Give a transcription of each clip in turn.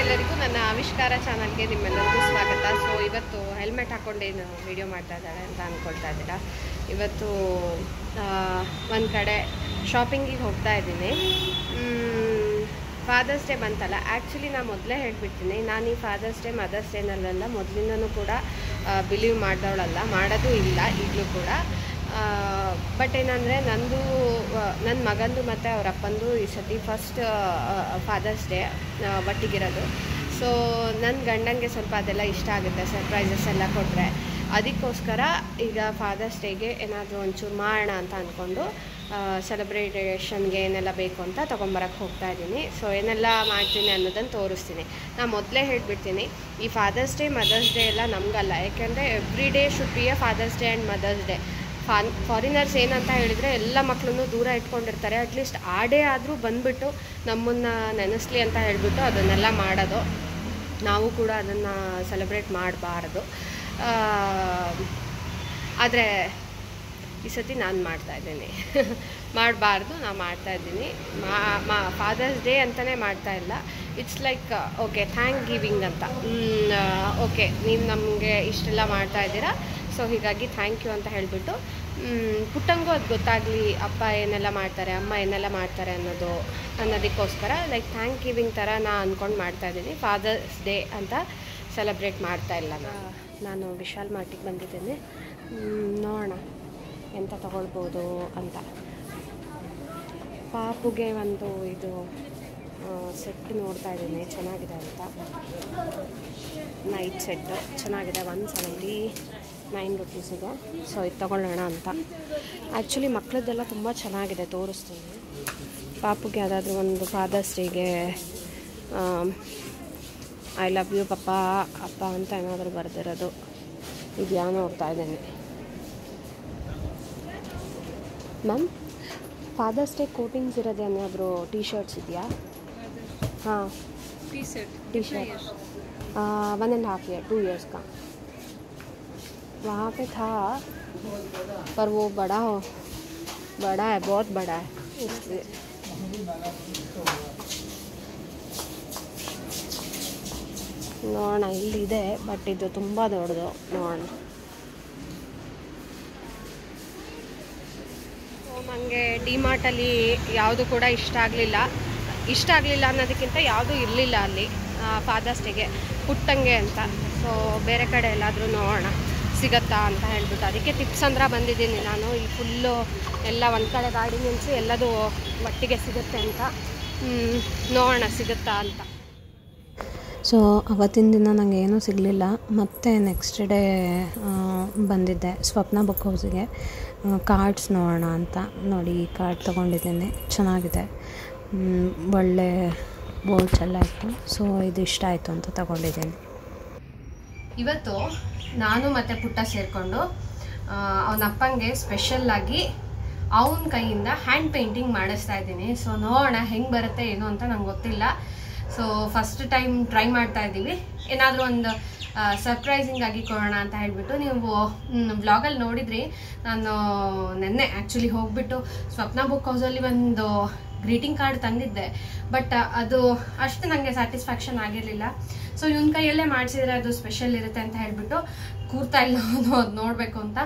ಎಲ್ಲರಿಗೂ ನನ್ನ ಆವಿಷ್ಕಾರ ಚಾನಲ್ಗೆ ನಿಮ್ಮೆಲ್ಲರಿಗೂ ಸ್ವಾಗತ. ಸೊ ಇವತ್ತು ಹೆಲ್ಮೆಟ್ ಹಾಕ್ಕೊಂಡೇನು ವಿಡಿಯೋ ಮಾಡ್ತಾ ಇದ್ದಾಳೆ ಅಂತ ಅಂದ್ಕೊಳ್ತಾ ಇದ್ದೀರಾ. ಇವತ್ತು ಒಂದು ಕಡೆ ಶಾಪಿಂಗಿಗೆ ಹೋಗ್ತಾ ಇದ್ದೀನಿ. ಫಾದರ್ಸ್ ಡೇ ಬಂತಲ್ಲ, ಆ್ಯಕ್ಚುಲಿ ನಾನು ಮೊದಲೇ ಹೇಳ್ಬಿಡ್ತೀನಿ, ನಾನು ಈ ಫಾದರ್ಸ್ ಡೇ ಮದರ್ಸ್ ಡೇನಲ್ಲೆಲ್ಲ ಮೊದಲಿಂದನೂ ಕೂಡ ಬಿಲೀವ್ ಮಾಡಿದವಳಲ್ಲ, ಮಾಡೋದು ಇಲ್ಲ ಈಗಲೂ ಕೂಡ. ಬಟ್ ಏನಂದರೆ ನನ್ನ ಮಗಂದು ಮತ್ತು ಅವ್ರ ಅಪ್ಪಂದು ಈ ಸತಿ ಫಸ್ಟ್ ಫಾದರ್ಸ್ ಡೇ ಒಟ್ಟಿಗಿರೋದು. ಸೊ ನನ್ನ ಗಂಡಂಗೆ ಸ್ವಲ್ಪ ಅದೆಲ್ಲ ಇಷ್ಟ ಆಗುತ್ತೆ, ಸರ್ಪ್ರೈಸಸ್ ಎಲ್ಲ ಕೊಟ್ಟರೆ. ಅದಕ್ಕೋಸ್ಕರ ಈಗ ಫಾದರ್ಸ್ ಡೇಗೆ ಏನಾದರೂ ಒಂಚೂರು ಮಾಡೋಣ ಅಂತ ಅಂದ್ಕೊಂಡು ಸೆಲೆಬ್ರೇಷನ್ಗೆ ಏನೆಲ್ಲ ಬೇಕು ಅಂತ ತೊಗೊಂಬರಕ್ಕೆ ಹೋಗ್ತಾ ಇದ್ದೀನಿ. ಸೊ ಏನೆಲ್ಲ ಮಾಡ್ತೀನಿ ಅನ್ನೋದನ್ನು ತೋರಿಸ್ತೀನಿ. ನಾನು ಮೊದಲೇ ಹೇಳಿಬಿಡ್ತೀನಿ, ಈ ಫಾದರ್ಸ್ ಡೇ ಮದರ್ಸ್ ಡೇ ಎಲ್ಲ ನಮಗಲ್ಲ. ಯಾಕೆಂದರೆ every day should be a father's day and mother's day. Foreigners ಏನಂತ ಹೇಳಿದರೆ ಎಲ್ಲ ಮಕ್ಕಳನ್ನು ದೂರ ಇಟ್ಕೊಂಡಿರ್ತಾರೆ. ಅಟ್ಲೀಸ್ಟ್ ಆ ಡೇ ಆದರೂ ಬಂದುಬಿಟ್ಟು ನಮ್ಮನ್ನು ನೆನೆಸ್ಲಿ ಅಂತ ಹೇಳಿಬಿಟ್ಟು ಅದನ್ನೆಲ್ಲ ಮಾಡೋದು. ನಾವು ಕೂಡ ಅದನ್ನು ಸೆಲೆಬ್ರೇಟ್ ಮಾಡಬಾರ್ದು. ಆದರೆ ಈ ಸತಿ ನಾನು ಮಾಡ್ತಾಯಿದ್ದೀನಿ. ಮಾಡಬಾರ್ದು, ನಾನು ಮಾಡ್ತಾಯಿದ್ದೀನಿ. ಫಾದರ್ಸ್ ಡೇ ಅಂತಲೇ ಮಾಡ್ತಾಯಿಲ್ಲ. It's like okay, thank giving ಅಂತ. ಓಕೆ, ನೀವು ನಮಗೆ ಇಷ್ಟೆಲ್ಲ ಮಾಡ್ತಾಯಿದ್ದೀರಾ, ಸೊ ಹೀಗಾಗಿ ಥ್ಯಾಂಕ್ ಯು ಅಂತ ಹೇಳಿಬಿಟ್ಟು ಪುಟ್ಟಂಗೂ ಅದು ಗೊತ್ತಾಗಲಿ, ಅಪ್ಪ ಏನೆಲ್ಲ ಮಾಡ್ತಾರೆ, ಅಮ್ಮ ಏನೆಲ್ಲ ಮಾಡ್ತಾರೆ ಅನ್ನೋದಕ್ಕೋಸ್ಕರ ಲೈಕ್ ಥ್ಯಾಂಕ್ ಗಿವಿಂಗ್ ಥರ ನಾನು ಅಂದ್ಕೊಂಡು ಮಾಡ್ತಾಯಿದ್ದೀನಿ. ಫಾದರ್ಸ್ ಡೇ ಅಂತ ಸೆಲೆಬ್ರೇಟ್ ಮಾಡ್ತಾಯಿಲ್ಲ. ನಾನು ವಿಶಾಲ್ ಮಾರ್ಟಿಗೆ ಬಂದಿದ್ದೀನಿ. ನೋಡೋಣ ಎಂತ ತೊಗೊಳ್ಬೋದು ಅಂತ. ಪಾಪುಗೆ ಒಂದು ಇದು ಸೆಟ್ ನೋಡ್ತಾ ಇದ್ದೀನಿ, ಚೆನ್ನಾಗಿದೆ ಅಂತ. ನೈಟ್ ಸೆಟ್ ಚೆನ್ನಾಗಿದೆ, 179 ರೂಪೀಸಿಗೆ. ಸೊ ಇದು ತೊಗೊಳ್ಳೋಣ ಅಂತ. ಆ್ಯಕ್ಚುಲಿ ಮಕ್ಕಳದ್ದೆಲ್ಲ ತುಂಬ ಚೆನ್ನಾಗಿದೆ, ತೋರಿಸ್ತೀನಿ. ಪಾಪುಗೆ ಯಾವುದಾದ್ರೂ ಒಂದು ಫಾದರ್ಸ್ ಡೇಗೆ ಐ ಲವ್ ಯು ಪಪ್ಪ ಅಪ್ಪ ಅಂತ ಏನಾದರೂ ಬರೆದಿರೋದು ಇದೆಯಾ ನೋಡ್ತಾ ಇದ್ದೀನಿ. ಮ್ಯಾಮ್, ಫಾದರ್ಸ್ ಡೇ ಕೋಟಿಂಗ್ಸ್ ಇರೋದು ಏನಾದರೂ ಟಿ ಶರ್ಟ್ಸ್ ಇದೆಯಾ? हाँ, टी शर्ट 1.5 ईयर 2 इयर्स का वहाँ पे था, पर वो बड़ा है, बहुत बड़ा है, इसलिए ನೋಡೋಣ. ಇಲ್ಲಿದೆ, ಬಟ್ ಇದು ತುಂಬ ದೊಡ್ಡದು. ನೋಡೋಣ. ನನಗೆ ಡಿ ಮಾರ್ಟಲ್ಲಿ ಯಾವುದು ಕೂಡ ಇಷ್ಟ ಆಗಲಿಲ್ಲ ಅನ್ನೋದಕ್ಕಿಂತ ಯಾವುದೂ ಇರಲಿಲ್ಲ ಅಲ್ಲಿ ಫಾದರ್ಸ್ ಡೇಗೆ ಪುಟ್ಟಂಗೆ ಅಂತ. ಸೊ ಬೇರೆ ಕಡೆ ಎಲ್ಲಾದರೂ ನೋಡೋಣ ಸಿಗತ್ತಾ ಅಂತ ಹೇಳ್ಬಿಟ್ಟು ಅದಕ್ಕೆ ಟಿಪ್ಸಂದ್ರ ಬಂದಿದ್ದೀನಿ ನಾನು. ಈ ಫುಲ್ಲು ಎಲ್ಲ ಒಂದು ಕಡೆ ಗಾಡಿ ನಿಲ್ಲಿಸಿ ಎಲ್ಲದೂ ಒಟ್ಟಿಗೆ ಸಿಗುತ್ತೆ ಅಂತ. ನೋಡೋಣ ಸಿಗುತ್ತಾ ಅಂತ. ಸೊ ಅವತ್ತಿನ ದಿನ ನನಗೆ ಏನೂ ಸಿಗಲಿಲ್ಲ. ಮತ್ತು ನೆಕ್ಸ್ಟ್ ಡೇ ಬಂದಿದ್ದೆ ಸ್ವಪ್ನ ಬುಕ್ ಹೌಸಿಗೆ ಕಾರ್ಡ್ಸ್ ನೋಡೋಣ ಅಂತ. ನೋಡಿ, ಈ ಕಾರ್ಡ್ ತೊಗೊಂಡಿದ್ದೀನಿ, ಚೆನ್ನಾಗಿದೆ, ಒಳ್ಳೆ ಬೋರ್ಡ್ಸ್ ಎಲ್ಲ ಇತ್ತು. ಸೊ ಇದು ಇಷ್ಟ ಆಯಿತು ಅಂತ ತೊಗೊಂಡಿದ್ದೀನಿ. ಇವತ್ತು ನಾನು ಮತ್ತು ಪುಟ್ಟ ಸೇರಿಕೊಂಡು ಅವನ ಅಪ್ಪಂಗೆ ಸ್ಪೆಷಲ್ಲಾಗಿ ಅವನ ಕೈಯಿಂದ ಹ್ಯಾಂಡ್ ಪೇಂಟಿಂಗ್ ಮಾಡಿಸ್ತಾ ಇದ್ದೀನಿ. ಸೊ ನೋಡೋಣ ಹೆಂಗೆ ಬರುತ್ತೆ ಏನು ಅಂತ ನಂಗೆ ಗೊತ್ತಿಲ್ಲ. ಸೊ ಫಸ್ಟ್ ಟೈಮ್ ಟ್ರೈ ಮಾಡ್ತಾ ಇದ್ದೀವಿ. ಏನಾದರೂ ಒಂದು ಸರ್ಪ್ರೈಸಿಂಗ್ ಆಗಿ ಕೊಡೋಣ ಅಂತ ಹೇಳಿಬಿಟ್ಟು. ನೀವು ವ್ಲಾಗಲ್ಲಿ ನೋಡಿದ್ರಿ, ನಾನು ನೆನ್ನೆ ಆ್ಯಕ್ಚುಲಿ ಹೋಗಿಬಿಟ್ಟು ಸ್ವಪ್ನ ಬುಕ್ ಹೌಸಲ್ಲಿ ಒಂದು ಗ್ರೀಟಿಂಗ್ ಕಾರ್ಡ್ ತಂದಿದ್ದೆ. ಬಟ್ ಅದು ಅಷ್ಟು ನನಗೆ ಸ್ಯಾಟಿಸ್ಫ್ಯಾಕ್ಷನ್ ಆಗಿರಲಿಲ್ಲ. ಸೊ ಇವನ ಕೈಯಲ್ಲೇ ಮಾಡಿಸಿದ್ರೆ ಅದು ಸ್ಪೆಷಲ್ ಇರುತ್ತೆ ಅಂತ ಹೇಳಿಬಿಟ್ಟು ಕೂರ್ತಾ ಇಲ್ಲ ಅದು ನೋಡಬೇಕು ಅಂತ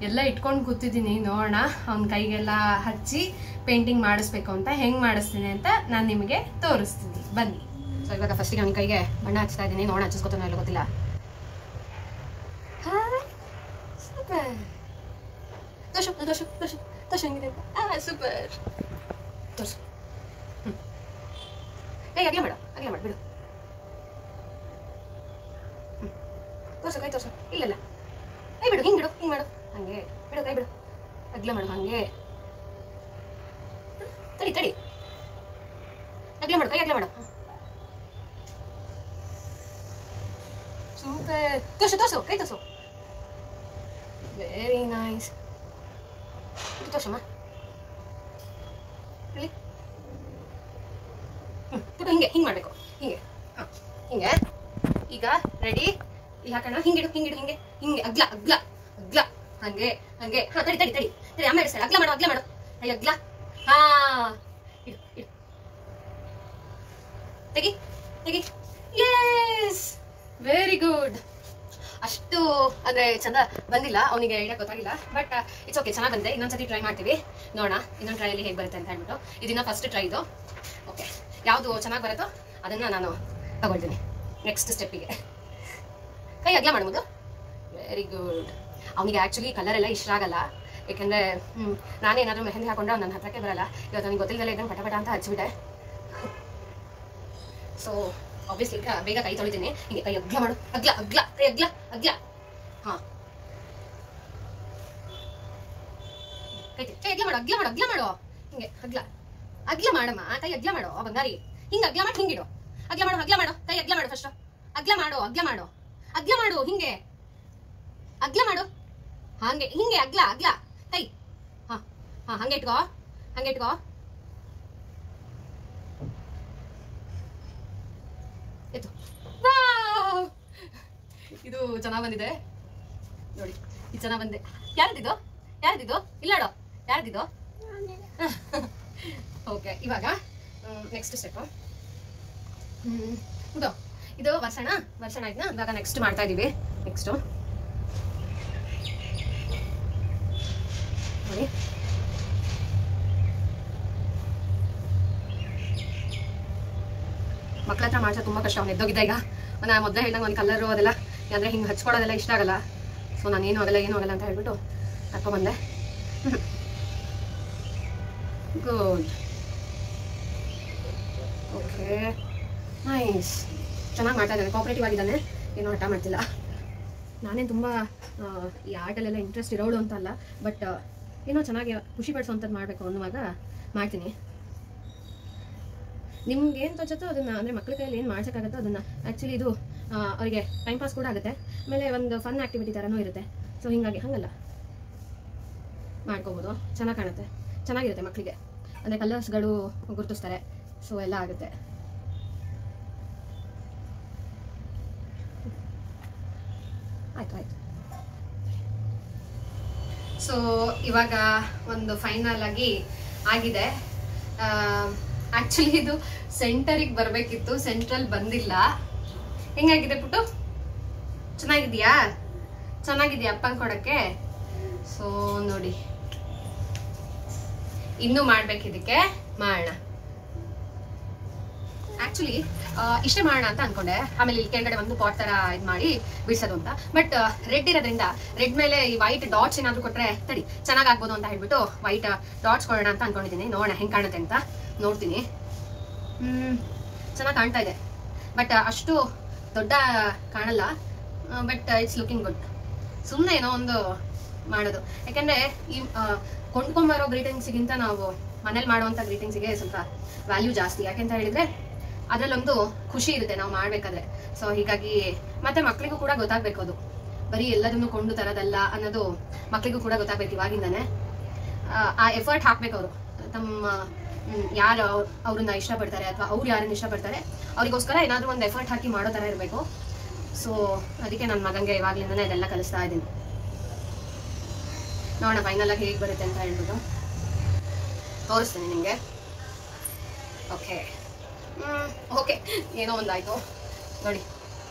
ಎಲ್ಲ ಇಟ್ಕೊಂಡು ಕೂತಿದ್ದೀನಿ. ನೋಡೋಣ, ಅವನ ಕೈಗೆಲ್ಲ ಹಚ್ಚಿ ಪೇಂಟಿಂಗ್ ಮಾಡಿಸ್ಬೇಕು ಅಂತ. ಹೆಂಗೆ ಮಾಡಿಸ್ತೀನಿ ಅಂತ ನಾನು ನಿಮಗೆ ತೋರಿಸ್ತೀನಿ, ಬನ್ನಿ. ಸೊ ಇವಾಗ ಫಸ್ಟಿಗೆ ಅವನ ಕೈಗೆ ಬಣ್ಣ ಹಚ್ತಾ ಇದ್ದೀನಿ. ನೋಡೋಣ ಹಚ್ಚಿಸ್ಕೊತಾನೋ ಇಲ್ಲ ಗೊತ್ತಿಲ್ಲ. ಸೂಪರ್, ತೋರ್ಸು ಹೆಂಗಿದೆ ಅಂತ. ಸೂಪರ್, ತೋರ್ಸು. ಅಗಲೇ ಮಾಡು ಬಿಡು. ತೋರ್ಸು, ಕೈ ತೋರ್ಸು. ಇಲ್ಲ ಕೈ ಬಿಡು, ಹಿಂಗೆ ಮಾಡು, ಹಂಗೆ ಬಿಡು, ಕೈ ಬಿಡು, ಅಗಲ ಮಾಡು, ಹಂಗೆ ತಡಿ, ಅಗಲ ಮಾಡು, ಕೈ ಅಗಲ ಮಾಡು. ಸೂಪರ್, ತೋರ್ಸು, ಕೈ ತೋರ್ಸು. Very nice. ಇದು ತೋರ್ಸಮ್ಮ, ಇಲ್ಲಿ ಪುಟ್ಟು ಹಿಂಗೆ ಮಾಡಬೇಕು, ಹಿಂಗೆ. ಈಗ ರೆಡಿ, ಇಲ್ಲಿ ಹಾಕೋಣ. ಹಿಂಗಿಡು, ಹಿಂಗೆ ಅಗ್ಲ ಹಂಗೆ. ಹಾ, ತಡಿ, ಅಮ್ಮ ಇಡಿಸ್ತಾಳೆ. ಅಗ್ಲ ಮಾಡು, ಅಗ್ಲ. ಹಾ, ಇಡು. ತೆಗಿ. Yes, very good. ಅಷ್ಟು ಅಂದ್ರೆ ಚಂದ ಬಂದಿಲ್ಲ, ಅವನಿಗೆ ಐಡಿಯಾ ಗೊತ್ತಾಗಿಲ್ಲ, ಬಟ್ ಇಟ್ಸ್ ಓಕೆ, ಚೆನ್ನಾಗಿ ಬಂದಿದೆ. ಇನ್ನೊಂದ್ಸತಿ ಟ್ರೈ ಮಾಡ್ತೀವಿ, ನೋಡೋಣ ಇನ್ನೊಂದು ಟ್ರೈಯಲ್ಲಿ ಹೇಗೆ ಬರುತ್ತೆ ಅಂತ ಹೇಳ್ಬಿಟ್ಟು. ಇದನ್ನ ಫಸ್ಟ್ ಟ್ರೈ ಇದು. ಓಕೆ, ಯಾವುದು ಚೆನ್ನಾಗಿ ಬರುತ್ತೋ ಅದನ್ನ ನಾನು ತಗೊಳ್ತೀನಿ ನೆಕ್ಸ್ಟ್ ಸ್ಟೆಪ್ಪಿಗೆ. ಕೈ ಅಗ್ಲ ಮಾಡ್ಬೋದು. Very good. ಅವನಿಗೆ ಆ್ಯಕ್ಚುಲಿ ಕಲರ್ ಎಲ್ಲ ಇಷ್ಟ ಆಗಲ್ಲ, ಯಾಕೆಂದರೆ ನಾನೇ ಏನಾದರೂ ಮೆಹಂದಿ ಹಾಕೊಂಡ್ರೆ ನನ್ನ ಹತ್ರಕ್ಕೆ ಬರಲ್ಲ. ಇವತ್ತು ನನಗೆ ಗೊತ್ತಿಲ್ಲದಲ್ಲ ಇದನ್ನು ಪಟ ಅಂತ ಹಚ್ಚಿಬಿಟ್ಟೆ. ಸೊ ಆಬ್ವಿಯಸ್ಲಿ ಬೇಗ ಕೈ ತೊಳಿತೀನಿ. ಹೀಗೆ ಕೈ ಅಗ್ಲ ಮಾಡು, ಅಗ್ಲ ಅಗ್ಲ, ಕೈ ಅಗ್ಲ ಅಗ್ಲ. ಹಾಂ, ಕೈ ಅಗ್ಲ ಮಾಡು, ಅಗ್ಲ ಮಾಡು, ಅಗ್ಲ ಮಾಡು. ಹಿಂಗೆ ಅಗ್ಲ ಅಗ್ಲ ಮಾಡಮ್ಮ, ಕೈ ಅಗ್ಲ ಮಾಡು ಬಂಗಾರಿ. ಹಿಂಗೆ ಅಗ್ಲ ಮಾಡಿ ಹಿಂಗಿಡು. ಅಗ್ಲ ಮಾಡು, ಅಗ್ಲ ಮಾಡು, ಕೈ ಅಗ್ಲ ಮಾಡು ಫಸ್ಟ್. ಅಗ್ಲ ಮಾಡು, ಅಗ್ಲ ಮಾಡು, ಅಗ್ಲ ಮಾಡು, ಹಿಂಗೆ ಅಗ್ಲ ಮಾಡು. ಹಂಗೆ ಹಿಂಗೆ ಅಗ್ಲ ಅಗ್ಲ ಕೈ. ಹಾಂ ಹಾಂ, ಹಂಗೆ ಇಟ್ಕೋ, ಹಂಗೆ ಇಟ್ಕೋ. ಎತ್ತು. ಇದು ಚೆನ್ನಾಗಿ ಬಂದಿದೆ ನೋಡಿ, ಇದು ಚೆನ್ನಾಗಿ ಬಂದಿದೆ. ಯಾರದಿದ್ದು ಯಾರದಿದ್ದು? ಇಲ್ಲಾಡೋ, ಯಾರದಿದ್ದು? ಓಕೆ, ಇವಾಗ ನೆಕ್ಸ್ಟ್ ಸ್ಟೆಪ್ ಇದು ವರ್ಷಣ ಆಯ್ತಾ. ಇವಾಗ ನೆಕ್ಸ್ಟ್ ಮಾಡ್ತಾ ಇದೀವಿ. ನೆಕ್ಸ್ಟು ನೋಡಿ, ಮಕ್ಳ ಹತ್ರ ಮಾಡ್ಸೋದು ತುಂಬ ಕಷ್ಟ. ಅವ್ನು ಎದ್ದೋಗಿದ್ದ. ಈಗ ನಾನು ಮೊದಲೇ ಹೇಳ್ದಂಗೆ ಒಂದು ಕಲರು ಅದೆಲ್ಲ ಅಂದರೆ ಹಿಂಗೆ ಹಚ್ಕೊಡೋದೆಲ್ಲ ಇಷ್ಟ ಆಗಲ್ಲ. ಸೊ ನಾನು ಏನೂ ಆಗಲ್ಲ ಅಂತ ಹೇಳ್ಬಿಟ್ಟು ಕರ್ಕೊಂಡ್ಬಂದೆ. Good, okay, nice. ಚೆನ್ನಾಗಿ ಮಾಡ್ತಾ ಇದ್ದಾನೆ, ಕೋಆಪರೇಟಿವ್ ಆಗಿದ್ದಾನೆ, ಏನೂ ಹಠ ಮಾಡ್ತಿಲ್ಲ. ನಾನೇನು ತುಂಬ ಈ ಆರ್ಟಲ್ಲೆಲ್ಲ ಇಂಟ್ರೆಸ್ಟ್ ಇರೋಳು ಅಂತಲ್ಲ, ಬಟ್ ಏನೋ ಚೆನ್ನಾಗಿ ಖುಷಿ ಪಡಿಸೋಂಥದ್ದು ಮಾಡಬೇಕು ಅನ್ನುವಾಗ ಮಾಡ್ತೀನಿ. ನಿಮ್ಗೆ ಏನು ತೋಚತ್ತೋ ಅದನ್ನು, ಅಂದರೆ ಮಕ್ಳ ಕೈಯಲ್ಲಿ ಏನು ಮಾಡ್ಸೋಕ್ಕಾಗುತ್ತೋ ಅದನ್ನು. ಆ್ಯಕ್ಚುಲಿ ಇದು ಅವರಿಗೆ ಟೈಮ್ ಪಾಸ್ ಕೂಡ ಆಗುತ್ತೆ, ಆಮೇಲೆ ಒಂದು ಫನ್ ಆ್ಯಕ್ಟಿವಿಟಿ ಥರನೂ ಇರುತ್ತೆ. ಸೊ ಹೀಗಾಗಿ ಹಾಗಲ್ಲ ಮಾಡ್ಕೋಬೋದು, ಚೆನ್ನಾಗಿ ಕಾಣುತ್ತೆ, ಚೆನ್ನಾಗಿರುತ್ತೆ ಮಕ್ಕಳಿಗೆ. ಅಂದರೆ ಕಲರ್ಸ್ಗಳು ಗುರುತಿಸ್ತಾರೆ, ಸೊ ಎಲ್ಲ ಆಗುತ್ತೆ. ಆಯ್ತು. ಸೊ ಇವಾಗ ಒಂದು ಫೈನಲ್ ಆಗಿ ಆಗಿದೆ. ಆ್ಯಕ್ಚುಲಿ ಇದು ಸೆಂಟರಿಗೆ ಬರಬೇಕಿತ್ತು, ಸೆಂಟ್ರಲ್ ಬಂದಿಲ್ಲ. ಹೆಂಗಾಗಿದೆ ಪುಟ್ಟು? ಚೆನ್ನಾಗಿದೆಯಾ ಅಪ್ಪಂಗೆ ಕೊಡೋಕ್ಕೆ? ಸೊ ನೋಡಿ, ಇನ್ನೂ ಮಾಡ್ಬೇಕಿದಕ್ಕೆ, ಮಾಡೋಣ. ಆ್ಯಕ್ಚುಲಿ ಇಷ್ಟೇ ಮಾಡೋಣ ಅಂತ ಅನ್ಕೊಂಡೆ. ಆಮೇಲೆ ಇಲ್ಲಿ ಕೆಳಗಡೆ ಒಂದು ಪಾಟ್ ಥರ ಇದು ಮಾಡಿ ಬಿಡಿಸೋದು ಅಂತ. ಬಟ್ ರೆಡ್ ಇರೋದ್ರಿಂದ ರೆಡ್ ಮೇಲೆ ಈ ವೈಟ್ ಡಾಟ್ಸ್ ಏನಾದರೂ ಕೊಟ್ಟರೆ ತಡಿ ಚೆನ್ನಾಗಾಗ್ಬೋದು ಅಂತ ಹೇಳ್ಬಿಟ್ಟು ವೈಟ್ ಡಾಟ್ಸ್ ಕೊಡೋಣ ಅಂತ ಅನ್ಕೊಂಡಿದ್ದೀನಿ. ನೋಡೋಣ ಹೆಂಗೆ ಕಾಣುತ್ತೆ ಅಂತ ನೋಡ್ತೀನಿ. ಚೆನ್ನಾಗಿ ಕಾಣ್ತಾ ಇದೆ, ಬಟ್ ಅಷ್ಟು ದೊಡ್ಡ ಕಾಣಲ್ಲ. But it's looking good. ಸುಮ್ಮನೆ ಏನೋ ಒಂದು ಮಾಡೋದು. ಯಾಕೆಂದರೆ ಈ ಕೊಂಡ್ಕೊಂಬರೋ ಗ್ರೀಟಿಂಗ್ಸಿಗಿಂತ ನಾವು ಮನೇಲಿ ಮಾಡುವಂಥ ಗ್ರೀಟಿಂಗ್ಸಿಗೆ ಸ್ವಲ್ಪ ವ್ಯಾಲ್ಯೂ ಜಾಸ್ತಿ. ಯಾಕೆಂತ ಹೇಳಿದರೆ ಅದರಲ್ಲೊಂದು ಖುಷಿ ಇರುತ್ತೆ ನಾವು ಮಾಡಬೇಕಾದ್ರೆ. ಸೊ ಹೀಗಾಗಿ ಮತ್ತೆ ಮಕ್ಕಳಿಗೂ ಕೂಡ ಗೊತ್ತಾಗಬೇಕು, ಅದು ಬರೀ ಎಲ್ಲದನ್ನು ಕೊಂಡು ತರೋದಲ್ಲ ಅನ್ನೋದು ಮಕ್ಕಳಿಗೂ ಕೂಡ ಗೊತ್ತಾಗಬೇಕು ಇವಾಗಿಂದಾನೆ. ಆ ಎಫರ್ಟ್ ಹಾಕ್ಬೇಕು ಅವರು. ತಮ್ಮ ಯಾರು ಅವ್ರನ್ನ ಇಷ್ಟಪಡ್ತಾರೆ ಅಥವಾ ಅವ್ರು ಯಾರನ್ನ ಇಷ್ಟಪಡ್ತಾರೆ ಅವರಿಗೋಸ್ಕರ ಏನಾದರೂ ಒಂದು ಎಫರ್ಟ್ ಹಾಕಿ ಮಾಡೋ ಥರ ಇರಬೇಕು. ಸೊ ಅದಕ್ಕೆ ನನ್ನ ಮಗನಿಗೆ ಇವಾಗಲಿಂದನೇ ಇದೆಲ್ಲ ಕಲಿಸ್ತಾ ಇದ್ದೀನಿ. ನೋಡೋಣ ಫೈನಲ್ ಆಗಿ ಹೇಗೆ ಬರುತ್ತೆ ಅಂತ ಹೇಳ್ಬಿಟ್ಟು ತೋರಿಸ್ತೀನಿ ನಿಮಗೆ. ಓಕೆ, ಏನೋ ಒಂದಾಯಿತು ನೋಡಿ.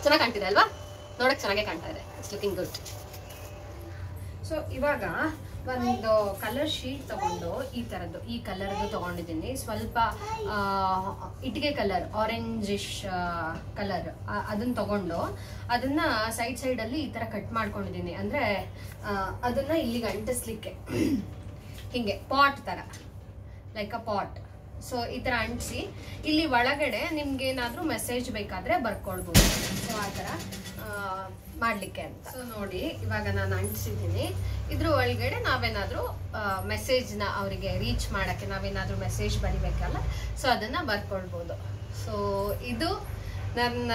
ಚೆನ್ನಾಗಿ ಕಾಣ್ತಿದೆ ಅಲ್ವಾ? ನೋಡೋಕ್ಕೆ ಚೆನ್ನಾಗೇ ಕಾಣ್ತಾ ಇದೆ. It's looking good. ಸೊ ಇವಾಗ ಒಂದು ಕಲರ್ ಶೀಟ್ ತಗೊಂಡು ಈ ಥರದ್ದು, ಈ ಕಲರ್ದು ತೊಗೊಂಡಿದ್ದೀನಿ. ಸ್ವಲ್ಪ ಇಟ್ಟಿಗೆ ಕಲರ್, ಆರೆಂಜಿಶ್ ಕಲರ್, ಅದನ್ನು ತೊಗೊಂಡು ಅದನ್ನು ಸೈಡಲ್ಲಿ ಈ ಥರ ಕಟ್ ಮಾಡ್ಕೊಂಡಿದ್ದೀನಿ. ಅಂದರೆ ಅದನ್ನು ಇಲ್ಲಿಗೆ ಅಂಟಿಸ್ಲಿಕ್ಕೆ ಹೀಗೆ ಪಾಟ್ ಥರ, ಲೈಕ್ ಅ ಪಾಟ್. ಸೊ ಈ ಥರ ಅಂಟಿಸಿ ಇಲ್ಲಿ ಒಳಗಡೆ ನಿಮ್ಗೇನಾದರೂ ಮೆಸೇಜ್ ಬೇಕಾದರೆ ಬರ್ಕೊಳ್ಬೋದು. ಸೊ ಆ ಥರ ಮಾಡಲಿಕ್ಕೆ ಅಂತ. ಸೊ ನೋಡಿ, ಇವಾಗ ನಾನು ಅಂಟಿಸಿದ್ದೀನಿ. ಇದ್ರ ಒಳಗಡೆ ನಾವೇನಾದರೂ ಮೆಸೇಜ್ನ ಅವರಿಗೆ ರೀಚ್ ಮಾಡೋಕ್ಕೆ ನಾವೇನಾದರೂ ಮೆಸೇಜ್ ಬರಿಬೇಕಲ್ಲ, ಸೊ ಅದನ್ನು ಬರ್ಕೊಳ್ಬೋದು. ಸೊ ಇದು ನನ್ನ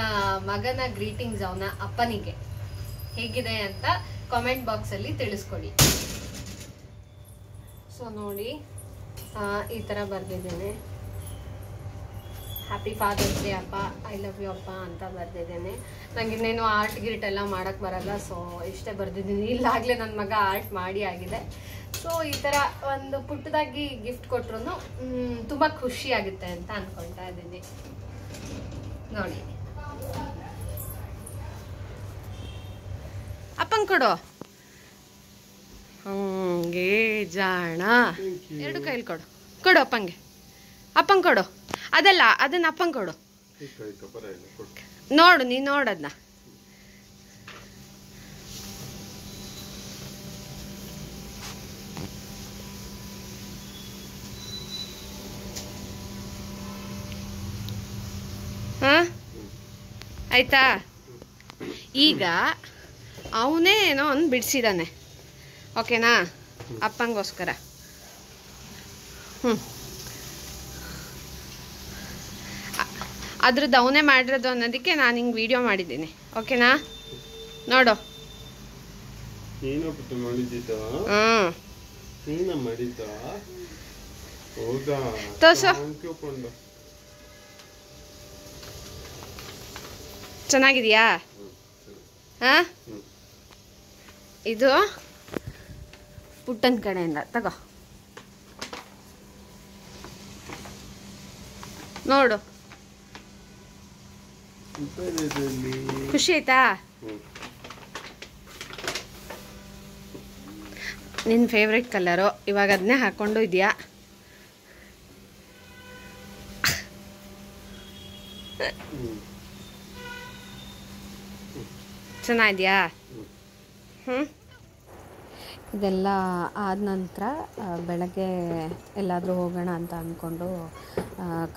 ಮಗನ ಗ್ರೀಟಿಂಗ್ಸ್, ಅವನ ಅಪ್ಪನಿಗೆ. ಹೇಗಿದೆ ಅಂತ ಕಾಮೆಂಟ್ ಬಾಕ್ಸಲ್ಲಿ ತಿಳಿಸ್ಕೊಡಿ. ಸೊ ನೋಡಿ, ಈ ಥರ ಬರೆದಿದ್ದೇನೆ. ಹ್ಯಾಪಿ ಫಾದರ್ಸ್ ಡೇ ಅಪ್ಪ, ಐ ಲವ್ ಯು ಅಪ್ಪ ಅಂತ ಬರೆದಿದ್ದೇನೆ. ನನಗೆ ಇನ್ನೇನು ಆರ್ಟ್ ಗಿರ್ಟ್ ಎಲ್ಲ ಮಾಡೋಕ್ಕೆ ಬರಲ್ಲ, ಸೊ ಇಷ್ಟೇ ಬರೆದಿದ್ದೀನಿ. ಇಲ್ಲಾಗಲೇ ನನ್ನ ಮಗ ಆರ್ಟ್ ಮಾಡಿ ಆಗಿದೆ. ಸೊ ಈ ಥರ ಒಂದು ಪುಟ್ಟದಾಗಿ ಗಿಫ್ಟ್ ಕೊಟ್ಟರು ತುಂಬ ಖುಷಿ ಆಗುತ್ತೆ ಅಂತ ಅಂದ್ಕೊಳ್ತಾ ಇದ್ದೀನಿ. ನೋಡಿ. ಅಪ್ಪಂಗೆ ಕೊಡು. ಹಂಗೆ ಜಾಣ. ಎರಡು ಕೈಲಿ ಕೊಡು. ಕೊಡು ಅಪ್ಪಂಗೆ. ಅಪ್ಪಂಗೆ ಕೊಡು. ಅದಲ್ಲ, ಅದನ್ನ ಅಪ್ಪಂಗೆ ಕೊಡು. ನೋಡು, ನೀನು ನೋಡದ್ನ. ಹಾಂ, ಆಯ್ತಾ? ಈಗ ಅವನೇ ಏನೋ ಒಂದು ಬಿಡಿಸಿದಾನೆ, ಓಕೆನಾ, ಅಪ್ಪಂಗೋಸ್ಕರ. ಅದ್ರದ್ದು ಅವನೇ ಮಾಡಿರೋದು ಅನ್ನೋದಕ್ಕೆ ನಾನು ಹಿಂಗೆ ವಿಡಿಯೋ ಮಾಡಿದ್ದೀನಿ, ಓಕೆನಾ? ನೋಡು. ತೋರ್ಸು. ಚೆನ್ನಾಗಿದೆಯಾ? ಹಾಂ, ಇದು ಪುಟ್ಟನ ಕಡೆಯಿಂದ ತಗೋ. ನೋಡು, ಖುಷಿ ಆಯ್ತಾ? ನಿನ್ನ ಫೇವ್ರೆಟ್ ಕಲರು. ಇವಾಗ ಅದನ್ನೇ ಹಾಕ್ಕೊಂಡು ಇದೆಯಾ? ಚೆನ್ನಾಗಿದೆಯಾ? ಇದೆಲ್ಲ ಆದ ನಂತರ ಬೆಳಗ್ಗೆ ಎಲ್ಲಾದರೂ ಹೋಗೋಣ ಅಂತ ಅಂದ್ಕೊಂಡು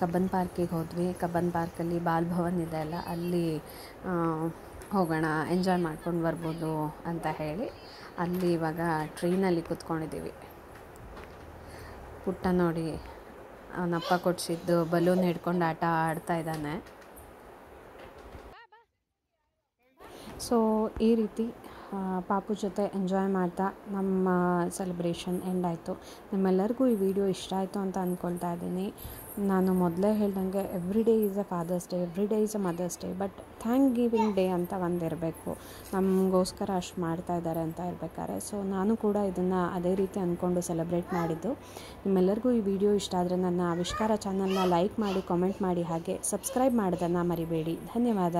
ಕಬ್ಬನ್ ಪಾರ್ಕಿಗೆ ಹೋದ್ವಿ. ಕಬ್ಬನ್ ಪಾರ್ಕಲ್ಲಿ ಬಾಲ್ ಭವನ್ ಇದೆ ಅಲ್ಲ, ಅಲ್ಲಿ ಹೋಗೋಣ, ಎಂಜಾಯ್ ಮಾಡ್ಕೊಂಡು ಬರ್ಬೋದು ಅಂತ ಹೇಳಿ ಅಲ್ಲಿ ಇವಾಗ ಟ್ರೈನಲ್ಲಿ ಕೂತ್ಕೊಂಡಿದ್ದೀವಿ. ಪುಟ್ಟ ನೋಡಿ, ಅವನಪ್ಪ ಕೊಡಿಸಿದ್ದು ಬಲೂನ್ ಹಿಡ್ಕೊಂಡು ಆಟ ಆಡ್ತಾ ಇದ್ದಾನೆ. ಸೊ ಈ ರೀತಿ ಪಾಪು ಜೊತೆ ಎಂಜಾಯ್ ಮಾಡ್ತಾ ನಮ್ಮ ಸೆಲೆಬ್ರೇಷನ್ ಎಂಡ್ ಆಯಿತು. ನಿಮ್ಮೆಲ್ಲರಿಗೂ ಈ ವಿಡಿಯೋ ಇಷ್ಟ ಆಯಿತು ಅಂತ ಅಂದ್ಕೊಳ್ತಾ ಇದ್ದೀನಿ. ನಾನು ಮೊದಲೇ ಹೇಳ್ದಂಗೆ every day is a father's day, every day is a mother's day, but thanksgiving day ಅಂತ ಒಂದಿರಬೇಕು. ನಮಗೋಸ್ಕರ ಅಷ್ಟು ಮಾಡ್ತಾ ಇದ್ದಾರೆ ಅಂತ ಇರಬೇಕಾದ್ರೆ, ಸೊ ನಾನು ಕೂಡ ಇದನ್ನು ಅದೇ ರೀತಿ ಅಂದ್ಕೊಂಡು ಸೆಲೆಬ್ರೇಟ್ ಮಾಡಿದ್ದು. ನಿಮ್ಮೆಲ್ಲರಿಗೂ ಈ ವಿಡಿಯೋ ಇಷ್ಟ ಆದರೆ ನನ್ನ ಆವಿಷ್ಕಾರ ಚಾನಲ್ನ ಲೈಕ್ ಮಾಡಿ, ಕಾಮೆಂಟ್ ಮಾಡಿ, ಹಾಗೆ ಸಬ್ಸ್ಕ್ರೈಬ್ ಮಾಡೋದನ್ನು ಮರಿಬೇಡಿ. ಧನ್ಯವಾದ.